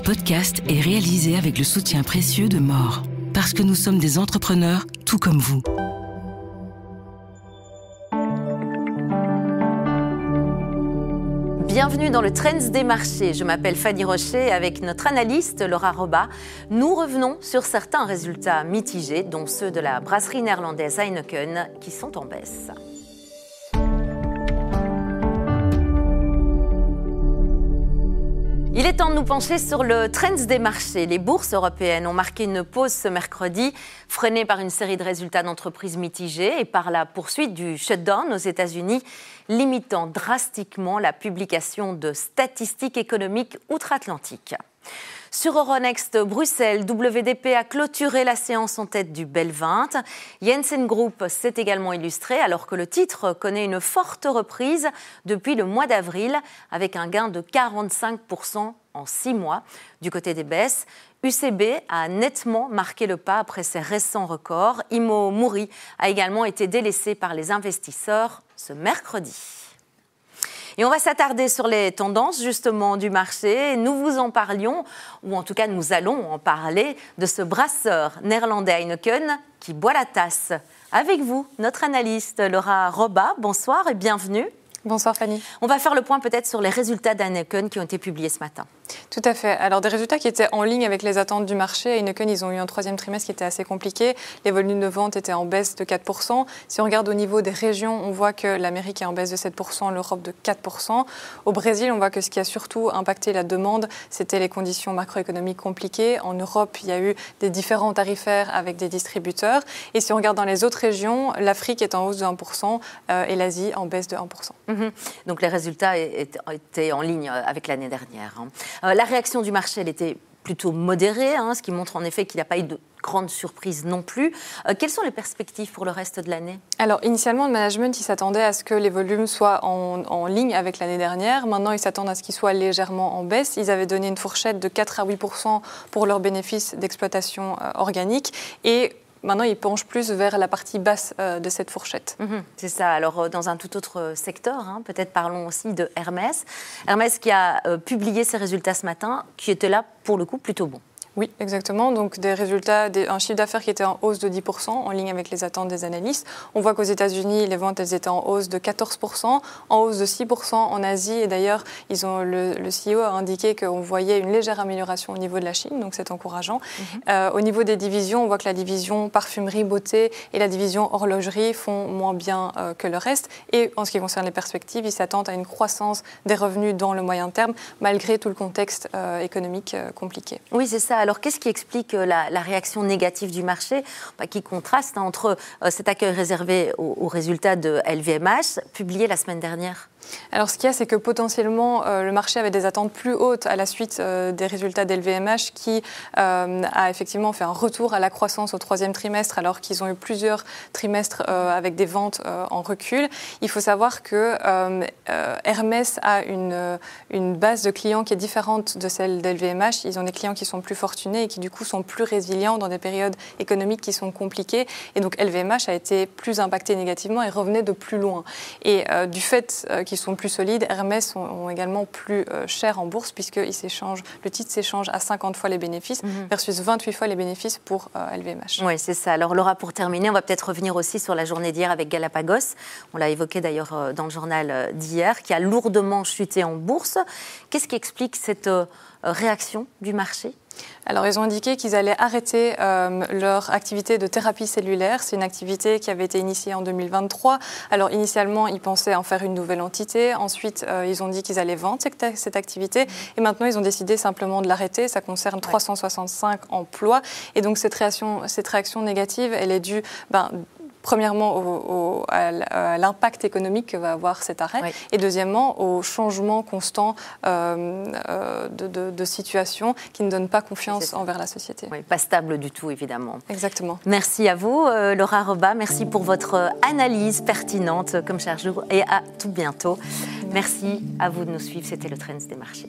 podcast est réalisé avec le soutien précieux de More. Parce que nous sommes des entrepreneurs tout comme vous. Bienvenue dans le Trends des marchés. Je m'appelle Fanny Rocher et avec notre analyste Laura Roba, nous revenons sur certains résultats mitigés, dont ceux de la brasserie néerlandaise Heineken, qui sont en baisse. Il est temps de nous pencher sur le trend des marchés. Les bourses européennes ont marqué une pause ce mercredi, freinée par une série de résultats d'entreprises mitigés et par la poursuite du shutdown aux États-Unis, limitant drastiquement la publication de statistiques économiques outre-Atlantique. Sur Euronext Bruxelles, WDP a clôturé la séance en tête du BEL 20. Jensen Group s'est également illustré alors que le titre connaît une forte reprise depuis le mois d'avril avec un gain de 45% en 6 mois. Du côté des baisses, UCB a nettement marqué le pas après ses récents records. Immo Mouri a également été délaissé par les investisseurs ce mercredi. Et on va s'attarder sur les tendances justement du marché. Nous vous en parlions, ou en tout cas nous allons en parler, de ce brasseur néerlandais Heineken qui boit la tasse. Avec vous, notre analyste Laura Roba, bonsoir et bienvenue. Bonsoir Fanny. On va faire le point peut-être sur les résultats d'Heineken qui ont été publiés ce matin. Tout à fait. Alors des résultats qui étaient en ligne avec les attentes du marché. Heineken, ils ont eu un troisième trimestre qui était assez compliqué. Les volumes de vente étaient en baisse de 4%. Si on regarde au niveau des régions, on voit que l'Amérique est en baisse de 7%, l'Europe de 4%. Au Brésil, on voit que ce qui a surtout impacté la demande, c'était les conditions macroéconomiques compliquées. En Europe, il y a eu des différends tarifaires avec des distributeurs. Et si on regarde dans les autres régions, l'Afrique est en hausse de 1% et l'Asie en baisse de 1%. Donc les résultats étaient en ligne avec l'année dernière. La réaction du marché, elle était plutôt modérée, ce qui montre en effet qu'il n'y a pas eu de grande surprise non plus. Quelles sont les perspectives pour le reste de l'année ? Alors, initialement, le management, il s'attendait à ce que les volumes soient en ligne avec l'année dernière. Maintenant, ils s'attendent à ce qu'ils soient légèrement en baisse. Ils avaient donné une fourchette de 4 à 8% pour leurs bénéfices d'exploitation organique. Et maintenant, ils penchent plus vers la partie basse de cette fourchette. C'est ça. Alors, dans un tout autre secteur, peut-être parlons aussi de Hermès. Hermès qui a publié ses résultats ce matin, qui étaient là, pour le coup, plutôt bons. Oui, exactement. Donc des résultats, un chiffre d'affaires qui était en hausse de 10%, en ligne avec les attentes des analystes. On voit qu'aux États-Unis, les ventes elles étaient en hausse de 14%, en hausse de 6% en Asie. Et d'ailleurs, le CEO a indiqué qu'on voyait une légère amélioration au niveau de la Chine, donc c'est encourageant. Au niveau des divisions, on voit que la division parfumerie, beauté et la division horlogerie font moins bien que le reste. Et en ce qui concerne les perspectives, ils s'attendent à une croissance des revenus dans le moyen terme, malgré tout le contexte économique compliqué. Oui, c'est ça. Alors, qu'est-ce qui explique la réaction négative du marché qui contraste entre cet accueil réservé aux résultats de LVMH, publié la semaine dernière ? Alors, ce qu'il y a, c'est que potentiellement, le marché avait des attentes plus hautes à la suite des résultats d'LVMH qui a effectivement fait un retour à la croissance au troisième trimestre alors qu'ils ont eu plusieurs trimestres avec des ventes en recul. Il faut savoir que Hermès a une base de clients qui est différente de celle d'LVMH. Ils ont des clients qui sont plus fortunés et qui du coup sont plus résilients dans des périodes économiques qui sont compliquées. Et donc LVMH a été plus impacté négativement et revenait de plus loin. Et du fait qu'ils sont plus solides, Hermès sont également plus chers en bourse puisque le titre s'échange à 50 fois les bénéfices versus 28 fois les bénéfices pour LVMH. Oui, c'est ça. Alors Laura, pour terminer, on va peut-être revenir aussi sur la journée d'hier avec Galapagos. On l'a évoqué d'ailleurs dans le journal d'hier, qui a lourdement chuté en bourse. Qu'est-ce qui explique cette réaction du marché ? Alors, ils ont indiqué qu'ils allaient arrêter leur activité de thérapie cellulaire. C'est une activité qui avait été initiée en 2023. Alors, initialement, ils pensaient en faire une nouvelle entité. Ensuite, ils ont dit qu'ils allaient vendre cette activité. Et maintenant, ils ont décidé simplement de l'arrêter. Ça concerne 365 emplois. Et donc, cette réaction négative, elle est due premièrement à l'impact économique que va avoir cet arrêt et deuxièmement au changement constant de situation qui ne donne pas confiance envers la société. Oui, pas stable du tout, évidemment. Exactement. Merci à vous, Laura Roba. Merci pour votre analyse pertinente, comme chaque jour, et à tout bientôt. Merci à vous de nous suivre. C'était le Trends des marchés.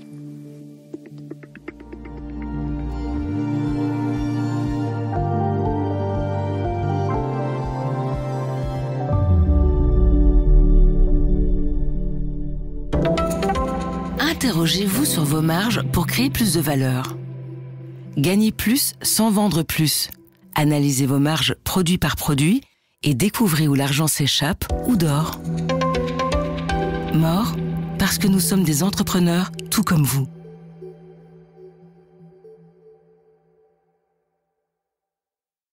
Interrogez-vous sur vos marges pour créer plus de valeur. Gagnez plus sans vendre plus. Analysez vos marges produit par produit et découvrez où l'argent s'échappe ou dort. More, parce que nous sommes des entrepreneurs tout comme vous.